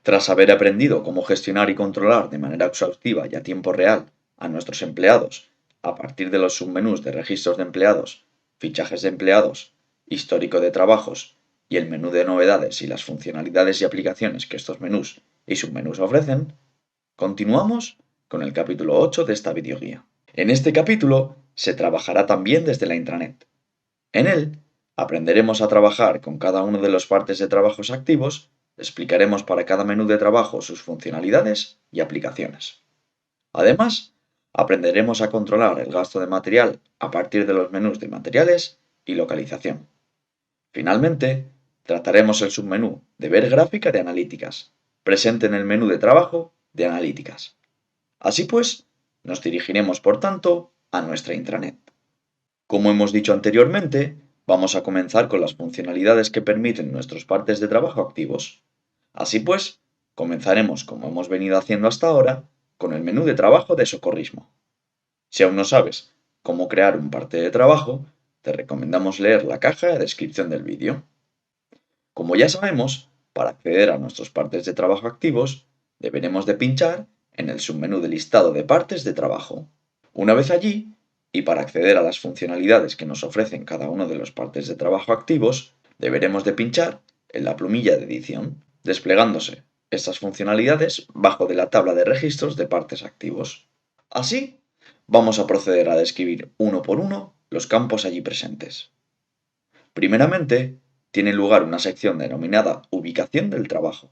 Tras haber aprendido cómo gestionar y controlar de manera exhaustiva y a tiempo real a nuestros empleados a partir de los submenús de registros de empleados, fichajes de empleados, histórico de trabajos y el menú de novedades y las funcionalidades y aplicaciones que estos menús y submenús ofrecen, continuamos con el capítulo 8 de esta videoguía. En este capítulo se trabajará también desde la intranet. En él aprenderemos a trabajar con cada uno de los partes de trabajos activos, explicaremos para cada menú de trabajo sus funcionalidades y aplicaciones. Además, aprenderemos a controlar el gasto de material a partir de los menús de materiales y localización. Finalmente, trataremos el submenú de ver gráfica de analíticas, presente en el menú de trabajo de analíticas. Así pues, nos dirigiremos por tanto a nuestra intranet. Como hemos dicho anteriormente, vamos a comenzar con las funcionalidades que permiten nuestros partes de trabajo activos. Así pues, comenzaremos como hemos venido haciendo hasta ahora, con el menú de trabajo de socorrismo. Si aún no sabes cómo crear un parte de trabajo, te recomendamos leer la caja de descripción del vídeo. Como ya sabemos, para acceder a nuestros partes de trabajo activos, deberemos de pinchar en el submenú de listado de partes de trabajo. Una vez allí, y para acceder a las funcionalidades que nos ofrecen cada uno de los partes de trabajo activos, deberemos de pinchar en la plumilla de edición, desplegándose estas funcionalidades bajo de la tabla de registros de partes activos. Así, vamos a proceder a describir uno por uno los campos allí presentes. Primeramente, tiene lugar una sección denominada Ubicación del trabajo,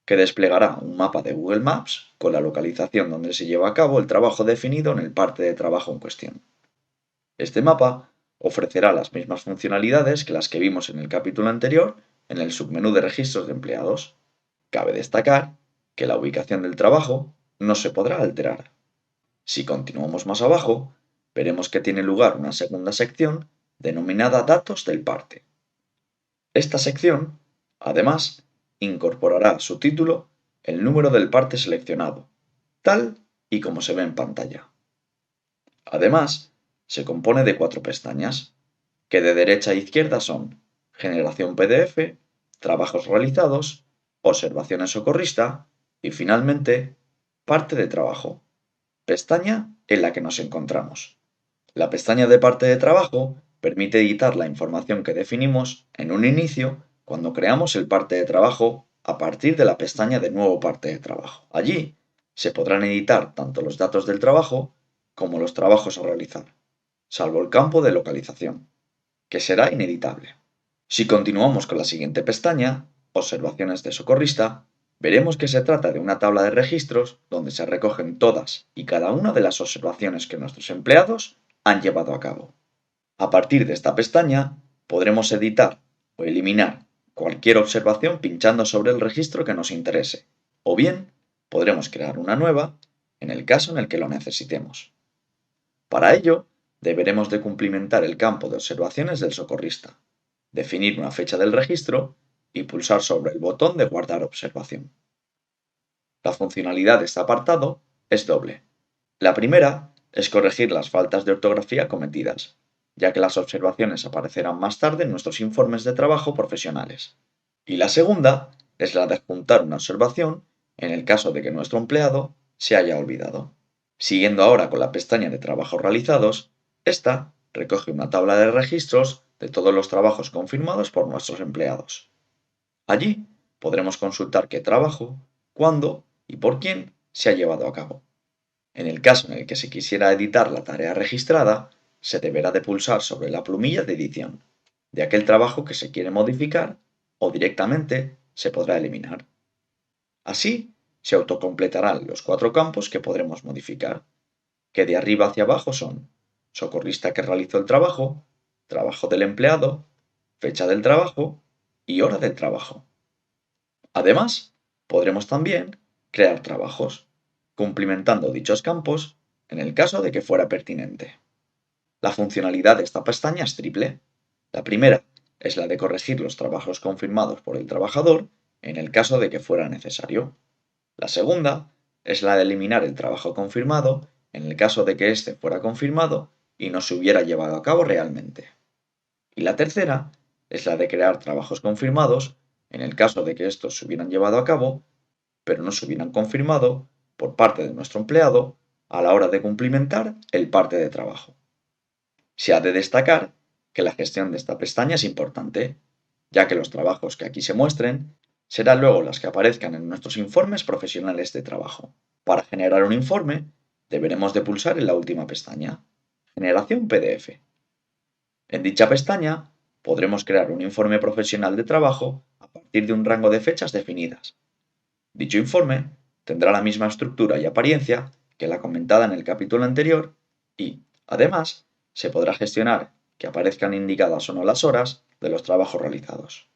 que desplegará un mapa de Google Maps con la localización donde se lleva a cabo el trabajo definido en el parte de trabajo en cuestión. Este mapa ofrecerá las mismas funcionalidades que las que vimos en el capítulo anterior en el submenú de registros de empleados. Cabe destacar que la ubicación del trabajo no se podrá alterar. Si continuamos más abajo, veremos que tiene lugar una segunda sección denominada Datos del parte. Esta sección, además, incorporará a su título el número del parte seleccionado, tal y como se ve en pantalla. Además, se compone de 4 pestañas, que de derecha a izquierda son Generación PDF, Trabajos realizados, Observaciones socorrista y finalmente Parte de trabajo, pestaña en la que nos encontramos. La pestaña de parte de trabajo permite editar la información que definimos en un inicio cuando creamos el parte de trabajo a partir de la pestaña de nuevo parte de trabajo. Allí se podrán editar tanto los datos del trabajo como los trabajos a realizar, salvo el campo de localización, que será ineditable. Si continuamos con la siguiente pestaña, Observaciones de socorrista, veremos que se trata de una tabla de registros donde se recogen todas y cada una de las observaciones que nuestros empleados han llevado a cabo. A partir de esta pestaña, podremos editar o eliminar cualquier observación pinchando sobre el registro que nos interese, o bien podremos crear una nueva en el caso en el que lo necesitemos. Para ello, deberemos de cumplimentar el campo de observaciones del socorrista, definir una fecha del registro y pulsar sobre el botón de guardar observación. La funcionalidad de este apartado es doble. La primera es corregir las faltas de ortografía cometidas, ya que las observaciones aparecerán más tarde en nuestros informes de trabajo profesionales. Y la segunda es la de adjuntar una observación en el caso de que nuestro empleado se haya olvidado. Siguiendo ahora con la pestaña de trabajos realizados, esta recoge una tabla de registros de todos los trabajos confirmados por nuestros empleados. Allí podremos consultar qué trabajo, cuándo y por quién se ha llevado a cabo. En el caso en el que se quisiera editar la tarea registrada, se deberá de pulsar sobre la plumilla de edición de aquel trabajo que se quiere modificar o directamente se podrá eliminar. Así se autocompletarán los 4 campos que podremos modificar, que de arriba hacia abajo son socorrista que realizó el trabajo, trabajo del empleado, fecha del trabajo y hora del trabajo. Además, podremos también crear trabajos, cumplimentando dichos campos en el caso de que fuera pertinente. La funcionalidad de esta pestaña es triple. La primera es la de corregir los trabajos confirmados por el trabajador en el caso de que fuera necesario. La segunda es la de eliminar el trabajo confirmado en el caso de que éste fuera confirmado y no se hubiera llevado a cabo realmente. Y la tercera es la de crear trabajos confirmados en el caso de que estos se hubieran llevado a cabo pero no se hubieran confirmado por parte de nuestro empleado a la hora de cumplimentar el parte de trabajo. Se ha de destacar que la gestión de esta pestaña es importante, ya que los trabajos que aquí se muestren serán luego los que aparezcan en nuestros informes profesionales de trabajo. Para generar un informe, deberemos de pulsar en la última pestaña, Generación PDF. En dicha pestaña, podremos crear un informe profesional de trabajo a partir de un rango de fechas definidas. Dicho informe tendrá la misma estructura y apariencia que la comentada en el capítulo anterior y, además, se podrá gestionar que aparezcan indicadas o no las horas de los trabajos realizados.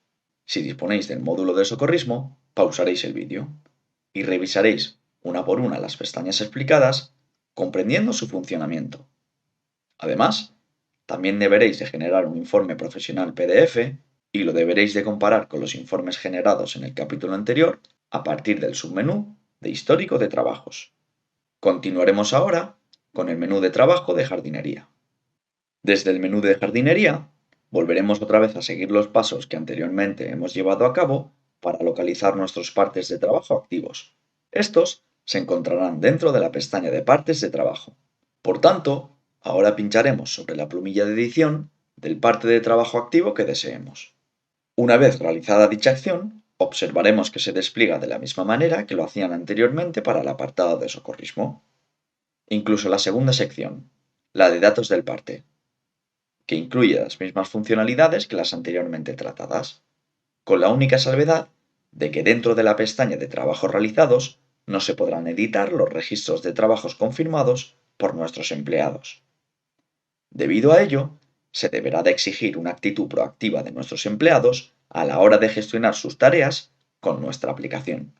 Si disponéis del módulo de socorrismo, pausaréis el vídeo y revisaréis una por una las pestañas explicadas, comprendiendo su funcionamiento. Además, también deberéis de generar un informe profesional PDF y lo deberéis de comparar con los informes generados en el capítulo anterior a partir del submenú de Histórico de Trabajos. Continuaremos ahora con el menú de trabajo de jardinería. Desde el menú de jardinería, volveremos otra vez a seguir los pasos que anteriormente hemos llevado a cabo para localizar nuestros partes de trabajo activos. Estos se encontrarán dentro de la pestaña de partes de trabajo. Por tanto, ahora pincharemos sobre la plumilla de edición del parte de trabajo activo que deseemos. Una vez realizada dicha acción, observaremos que se despliega de la misma manera que lo hacían anteriormente para el apartado de socorrismo. Incluso la segunda sección, la de datos del parte, que incluye las mismas funcionalidades que las anteriormente tratadas, con la única salvedad de que dentro de la pestaña de trabajos realizados no se podrán editar los registros de trabajos confirmados por nuestros empleados. Debido a ello, se deberá de exigir una actitud proactiva de nuestros empleados a la hora de gestionar sus tareas con nuestra aplicación.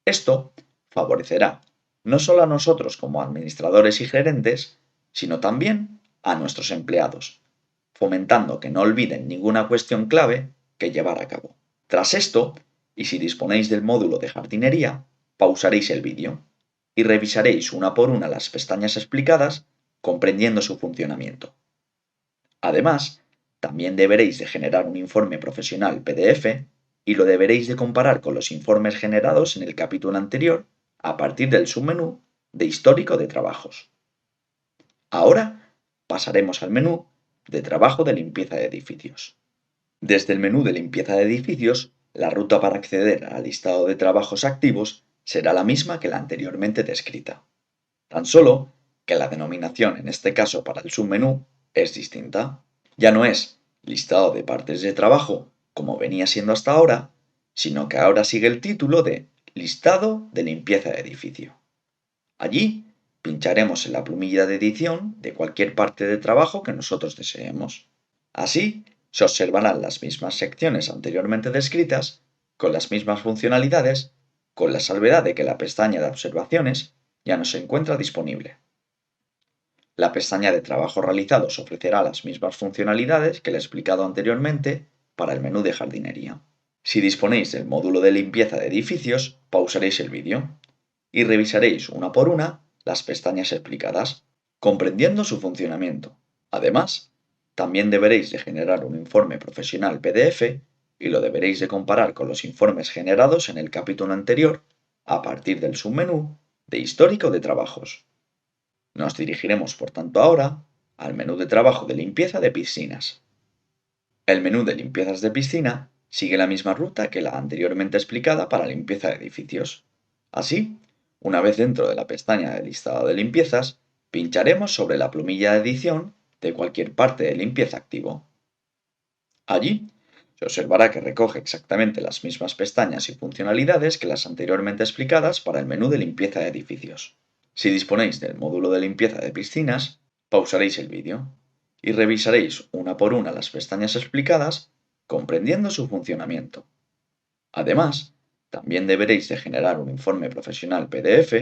Esto favorecerá no solo a nosotros como administradores y gerentes, sino también a nuestros empleados, fomentando que no olviden ninguna cuestión clave que llevar a cabo. Tras esto, y si disponéis del módulo de jardinería, pausaréis el vídeo y revisaréis una por una las pestañas explicadas, comprendiendo su funcionamiento. Además, también deberéis de generar un informe profesional PDF y lo deberéis de comparar con los informes generados en el capítulo anterior a partir del submenú de Histórico de Trabajos. Ahora pasaremos al menú de Trabajo de limpieza de edificios. Desde el menú de limpieza de edificios, la ruta para acceder al listado de trabajos activos será la misma que la anteriormente descrita. Tan solo que la denominación, en este caso para el submenú, es distinta. Ya no es listado de partes de trabajo, como venía siendo hasta ahora, sino que ahora sigue el título de Listado de limpieza de edificio. Allí pincharemos en la plumilla de edición de cualquier parte de trabajo que nosotros deseemos. Así, se observarán las mismas secciones anteriormente descritas, con las mismas funcionalidades, con la salvedad de que la pestaña de observaciones ya no se encuentra disponible. La pestaña de trabajos realizados ofrecerá las mismas funcionalidades que le he explicado anteriormente para el menú de jardinería. Si disponéis del módulo de limpieza de edificios, pausaréis el vídeo y revisaréis una por una las pestañas explicadas, comprendiendo su funcionamiento. Además, también deberéis de generar un informe profesional PDF y lo deberéis de comparar con los informes generados en el capítulo anterior a partir del submenú de Histórico de Trabajos. Nos dirigiremos, por tanto, ahora al menú de trabajo de limpieza de piscinas. El menú de limpiezas de piscina sigue la misma ruta que la anteriormente explicada para limpieza de edificios. Así, una vez dentro de la pestaña de listado de limpiezas, pincharemos sobre la plumilla de edición de cualquier parte de limpieza activo. Allí se observará que recoge exactamente las mismas pestañas y funcionalidades que las anteriormente explicadas para el menú de limpieza de edificios. Si disponéis del módulo de limpieza de piscinas, pausaréis el vídeo y revisaréis una por una las pestañas explicadas, comprendiendo su funcionamiento. Además, también deberéis de generar un informe profesional PDF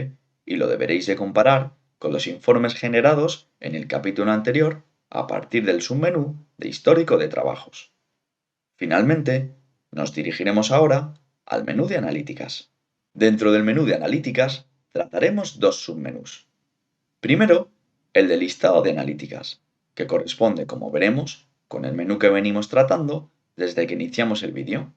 y lo deberéis de comparar con los informes generados en el capítulo anterior a partir del submenú de Histórico de Trabajos. Finalmente, nos dirigiremos ahora al menú de analíticas. Dentro del menú de analíticas trataremos dos submenús. Primero, el de listado de analíticas, que corresponde, como veremos, con el menú que venimos tratando desde que iniciamos el vídeo,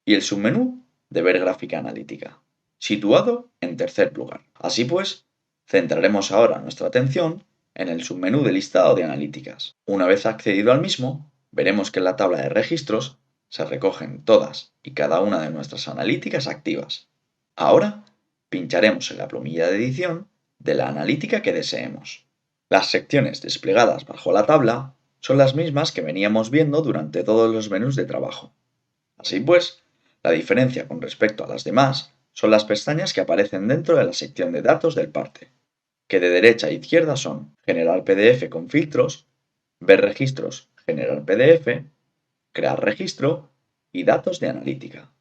y el submenú de ver gráfica analítica. situado en tercer lugar. Así pues, centraremos ahora nuestra atención en el submenú de listado de analíticas. Una vez accedido al mismo, veremos que en la tabla de registros se recogen todas y cada una de nuestras analíticas activas. Ahora, pincharemos en la plumilla de edición de la analítica que deseemos. Las secciones desplegadas bajo la tabla son las mismas que veníamos viendo durante todos los menús de trabajo. Así pues, la diferencia con respecto a las demás son las pestañas que aparecen dentro de la sección de datos del parte, que de derecha a izquierda son Generar PDF con filtros, Ver registros, Generar PDF, Crear registro y Datos de analítica.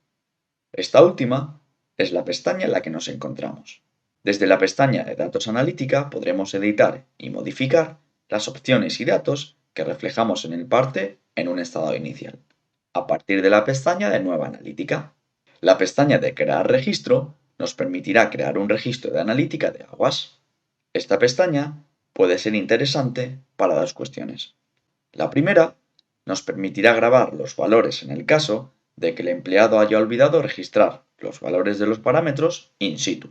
Esta última es la pestaña en la que nos encontramos. Desde la pestaña de Datos Analítica podremos editar y modificar las opciones y datos que reflejamos en el parte en un estado inicial, a partir de la pestaña de Nueva Analítica. La pestaña de Crear registro nos permitirá crear un registro de analítica de aguas. Esta pestaña puede ser interesante para dos cuestiones. La primera nos permitirá grabar los valores en el caso de que el empleado haya olvidado registrar los valores de los parámetros in situ.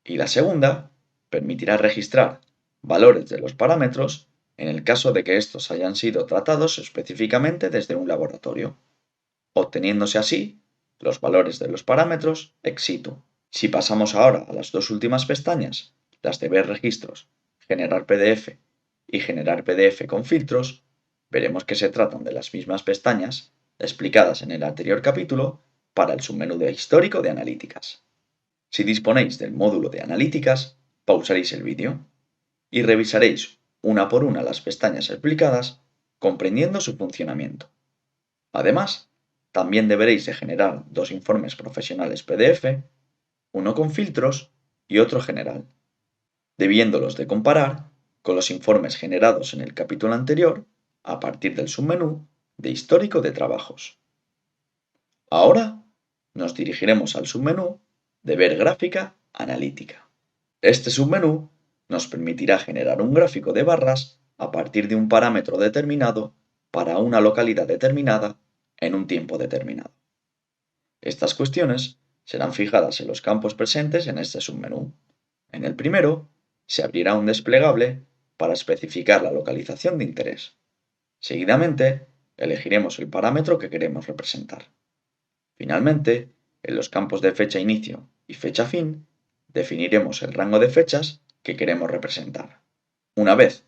Y la segunda permitirá registrar valores de los parámetros en el caso de que estos hayan sido tratados específicamente desde un laboratorio, obteniéndose así los valores de los parámetros ex situ. Si pasamos ahora a las dos últimas pestañas, las de ver registros, generar PDF y generar PDF con filtros, veremos que se tratan de las mismas pestañas explicadas en el anterior capítulo para el submenú de histórico de analíticas. Si disponéis del módulo de analíticas, pausaréis el vídeo y revisaréis una por una las pestañas explicadas, comprendiendo su funcionamiento. Además, también deberéis de generar dos informes profesionales PDF, uno con filtros y otro general, debiéndolos de comparar con los informes generados en el capítulo anterior a partir del submenú de histórico de trabajos. Ahora nos dirigiremos al submenú de ver gráfica analítica. Este submenú nos permitirá generar un gráfico de barras a partir de un parámetro determinado para una localidad determinada en un tiempo determinado. Estas cuestiones serán fijadas en los campos presentes en este submenú. En el primero, se abrirá un desplegable para especificar la localización de interés. Seguidamente, elegiremos el parámetro que queremos representar. Finalmente, en los campos de fecha inicio y fecha fin, definiremos el rango de fechas que queremos representar. Una vez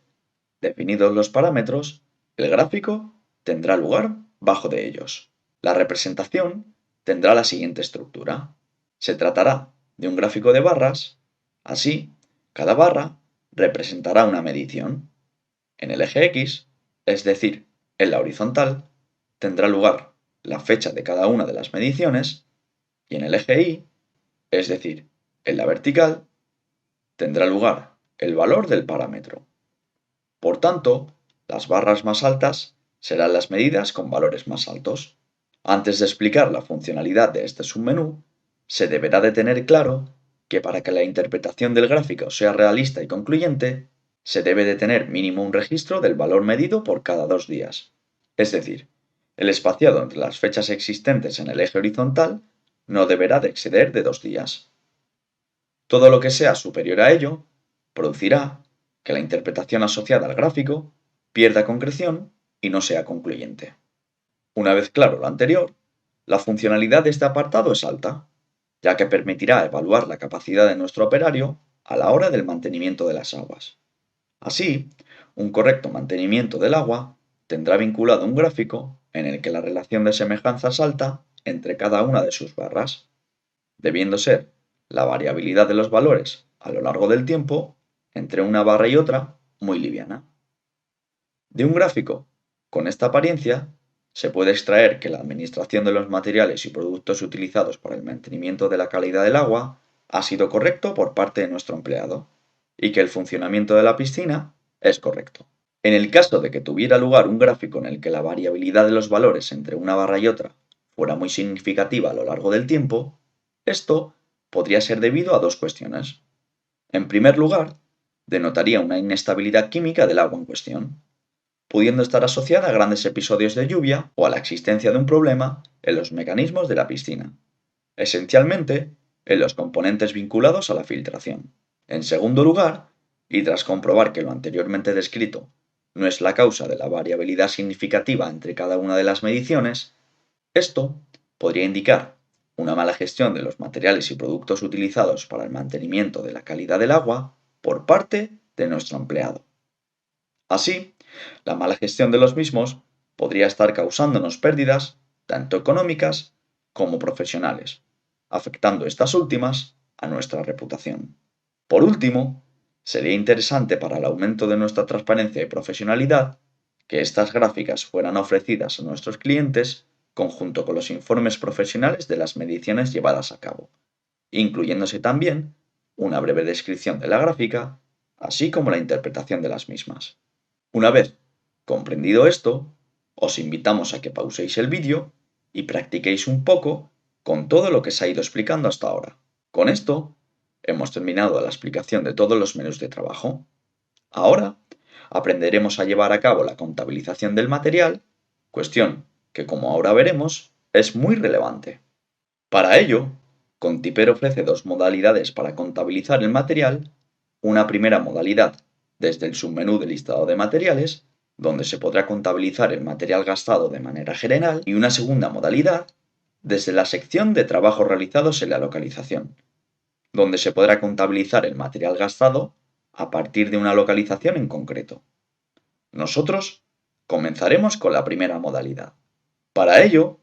definidos los parámetros, el gráfico tendrá lugar bajo de ellos. La representación tendrá la siguiente estructura. Se tratará de un gráfico de barras. Así, cada barra representará una medición. En el eje X, es decir, en la horizontal, tendrá lugar la fecha de cada una de las mediciones y en el eje Y, es decir, en la vertical, tendrá lugar el valor del parámetro. Por tanto, las barras más altas serán las medidas con valores más altos. Antes de explicar la funcionalidad de este submenú, se deberá de tener claro que para que la interpretación del gráfico sea realista y concluyente, se debe de tener mínimo un registro del valor medido por cada 2 días. Es decir, el espaciado entre las fechas existentes en el eje horizontal no deberá de exceder de 2 días. Todo lo que sea superior a ello producirá que la interpretación asociada al gráfico pierda concreción y no sea concluyente. Una vez claro lo anterior, la funcionalidad de este apartado es alta, ya que permitirá evaluar la capacidad de nuestro operario a la hora del mantenimiento de las aguas. Así, un correcto mantenimiento del agua tendrá vinculado un gráfico en el que la relación de semejanza es alta entre cada una de sus barras, debiendo ser la variabilidad de los valores a lo largo del tiempo entre una barra y otra muy liviana. De un gráfico con esta apariencia se puede extraer que la administración de los materiales y productos utilizados para el mantenimiento de la calidad del agua ha sido correcto por parte de nuestro empleado y que el funcionamiento de la piscina es correcto. En el caso de que tuviera lugar un gráfico en el que la variabilidad de los valores entre una barra y otra fuera muy significativa a lo largo del tiempo, esto podría ser debido a dos cuestiones. En primer lugar, denotaría una inestabilidad química del agua en cuestión, pudiendo estar asociada a grandes episodios de lluvia o a la existencia de un problema en los mecanismos de la piscina. Esencialmente, en los componentes vinculados a la filtración. En segundo lugar, y tras comprobar que lo anteriormente descrito no es la causa de la variabilidad significativa entre cada una de las mediciones, esto podría indicar una mala gestión de los materiales y productos utilizados para el mantenimiento de la calidad del agua por parte de nuestro empleado. Así, la mala gestión de los mismos podría estar causándonos pérdidas tanto económicas como profesionales, afectando estas últimas a nuestra reputación. Por último, sería interesante para el aumento de nuestra transparencia y profesionalidad que estas gráficas fueran ofrecidas a nuestros clientes conjunto con los informes profesionales de las mediciones llevadas a cabo, incluyéndose también una breve descripción de la gráfica, así como la interpretación de las mismas. Una vez comprendido esto, os invitamos a que pauséis el vídeo y practiquéis un poco con todo lo que se ha ido explicando hasta ahora. Con esto, hemos terminado la explicación de todos los menús de trabajo. Ahora, aprenderemos a llevar a cabo la contabilización del material, cuestión que, como ahora veremos, es muy relevante. Para ello, Contiper ofrece dos modalidades para contabilizar el material. Una primera modalidad desde el submenú de listado de materiales, donde se podrá contabilizar el material gastado de manera general, y una segunda modalidad desde la sección de trabajos realizados en la localización, donde se podrá contabilizar el material gastado a partir de una localización en concreto. Nosotros comenzaremos con la primera modalidad. Para ello,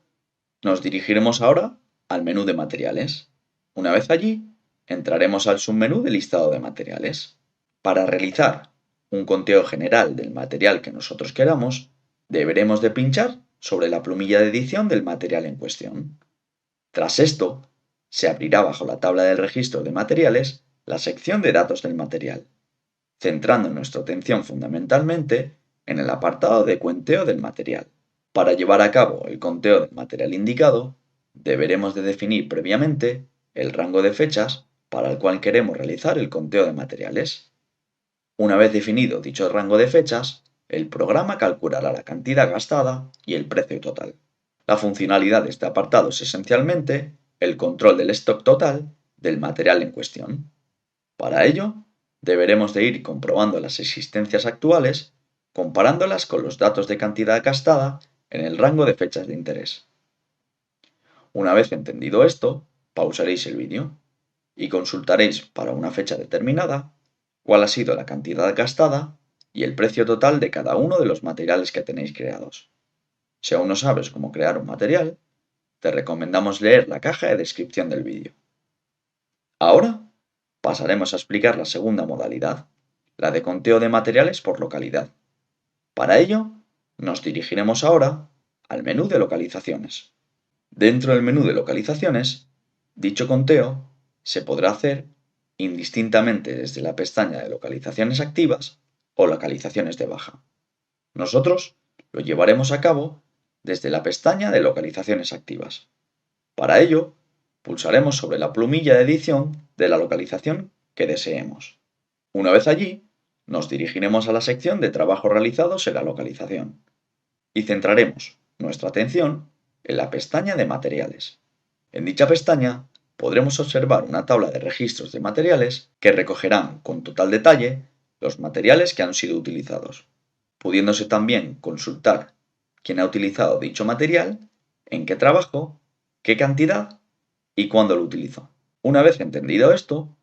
nos dirigiremos ahora al menú de materiales. Una vez allí, entraremos al submenú de listado de materiales. Para realizar un conteo general del material que nosotros queramos, deberemos de pinchar sobre la plumilla de edición del material en cuestión. Tras esto, se abrirá bajo la tabla del registro de materiales la sección de datos del material, centrando nuestra atención fundamentalmente en el apartado de cuenteo del material. Para llevar a cabo el conteo del material indicado, deberemos de definir previamente el rango de fechas para el cual queremos realizar el conteo de materiales. Una vez definido dicho rango de fechas, el programa calculará la cantidad gastada y el precio total. La funcionalidad de este apartado es esencialmente el control del stock total del material en cuestión. Para ello, deberemos de ir comprobando las existencias actuales, comparándolas con los datos de cantidad gastada en el rango de fechas de interés. Una vez entendido esto, pausaréis el vídeo y consultaréis para una fecha determinada cuál ha sido la cantidad gastada y el precio total de cada uno de los materiales que tenéis creados. Si aún no sabes cómo crear un material, te recomendamos leer la caja de descripción del vídeo. Ahora pasaremos a explicar la segunda modalidad, la de conteo de materiales por localidad. Para ello, nos dirigiremos ahora al menú de localizaciones. Dentro del menú de localizaciones, dicho conteo se podrá hacer indistintamente desde la pestaña de localizaciones activas o localizaciones de baja. Nosotros lo llevaremos a cabo desde la pestaña de localizaciones activas. Para ello, pulsaremos sobre la plumilla de edición de la localización que deseemos. Una vez allí, nos dirigiremos a la sección de trabajos realizados en la localización y centraremos nuestra atención en la pestaña de materiales. En dicha pestaña podremos observar una tabla de registros de materiales que recogerán con total detalle los materiales que han sido utilizados, pudiéndose también consultar quién ha utilizado dicho material, en qué trabajo, qué cantidad y cuándo lo utilizó. Una vez entendido esto,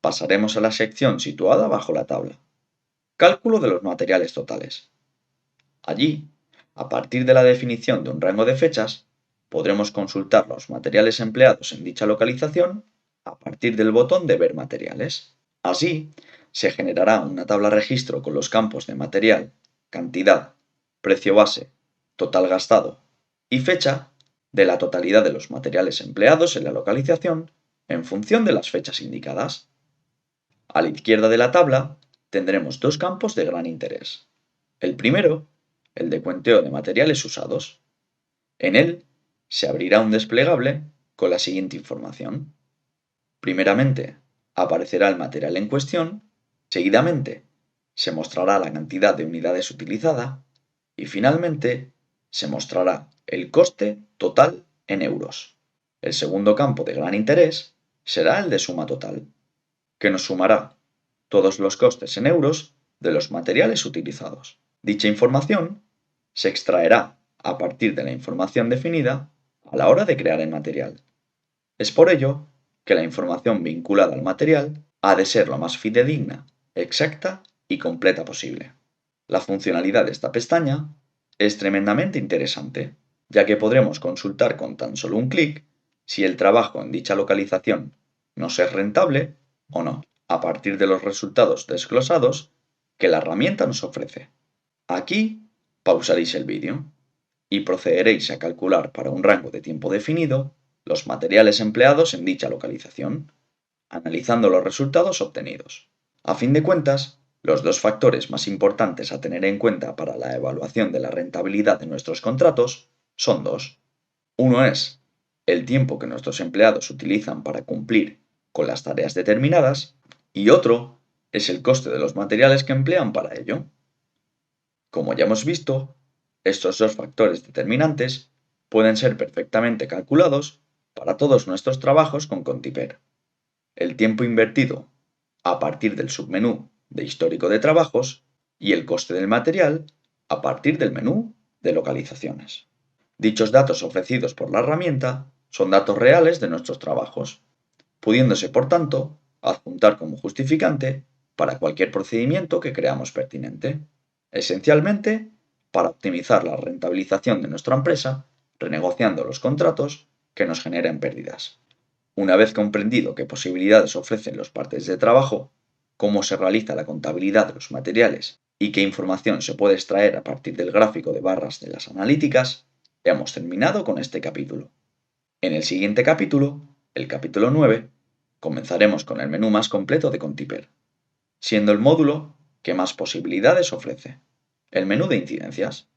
pasaremos a la sección situada bajo la tabla, Cálculo de los materiales totales. Allí, a partir de la definición de un rango de fechas, podremos consultar los materiales empleados en dicha localización a partir del botón de Ver materiales. Así, se generará una tabla registro con los campos de material, cantidad, precio base, total gastado y fecha de la totalidad de los materiales empleados en la localización en función de las fechas indicadas. A la izquierda de la tabla tendremos dos campos de gran interés. El primero, el de cuenteo de materiales usados. En él se abrirá un desplegable con la siguiente información. Primeramente, aparecerá el material en cuestión, seguidamente se mostrará la cantidad de unidades utilizada y finalmente se mostrará el coste total en euros. El segundo campo de gran interés será el de suma total, que nos sumará todos los costes en euros de los materiales utilizados. Dicha información se extraerá a partir de la información definida a la hora de crear el material. Es por ello que la información vinculada al material ha de ser lo más fidedigna, exacta y completa posible. La funcionalidad de esta pestaña es tremendamente interesante, ya que podremos consultar con tan solo un clic si el trabajo en dicha localización nos es rentable o no, a partir de los resultados desglosados que la herramienta nos ofrece. Aquí pausaréis el vídeo y procederéis a calcular para un rango de tiempo definido los materiales empleados en dicha localización, analizando los resultados obtenidos. A fin de cuentas, los dos factores más importantes a tener en cuenta para la evaluación de la rentabilidad de nuestros contratos son dos. Uno es el tiempo que nuestros empleados utilizan para cumplir con las tareas determinadas y otro es el coste de los materiales que emplean para ello. Como ya hemos visto, estos dos factores determinantes pueden ser perfectamente calculados para todos nuestros trabajos con Contiper. El tiempo invertido a partir del submenú de histórico de trabajos y el coste del material a partir del menú de localizaciones. Dichos datos ofrecidos por la herramienta son datos reales de nuestros trabajos, pudiéndose por tanto adjuntar como justificante para cualquier procedimiento que creamos pertinente, esencialmente para optimizar la rentabilización de nuestra empresa, renegociando los contratos que nos generen pérdidas. Una vez comprendido qué posibilidades ofrecen los partes de trabajo, cómo se realiza la contabilidad de los materiales y qué información se puede extraer a partir del gráfico de barras de las analíticas, hemos terminado con este capítulo. En el siguiente capítulo, el capítulo 9, comenzaremos con el menú más completo de Contiper, siendo el módulo que más posibilidades ofrece, el menú de incidencias.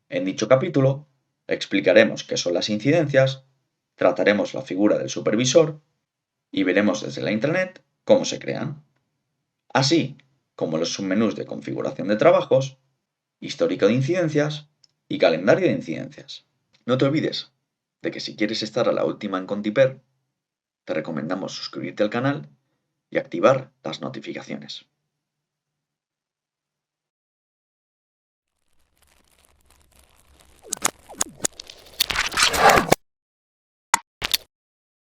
En dicho capítulo, explicaremos qué son las incidencias, trataremos la figura del supervisor y veremos desde la intranet cómo se crean, así como los submenús de configuración de trabajos, histórico de incidencias y calendario de incidencias. No te olvides de que si quieres estar a la última en Contiper, te recomendamos suscribirte al canal y activar las notificaciones.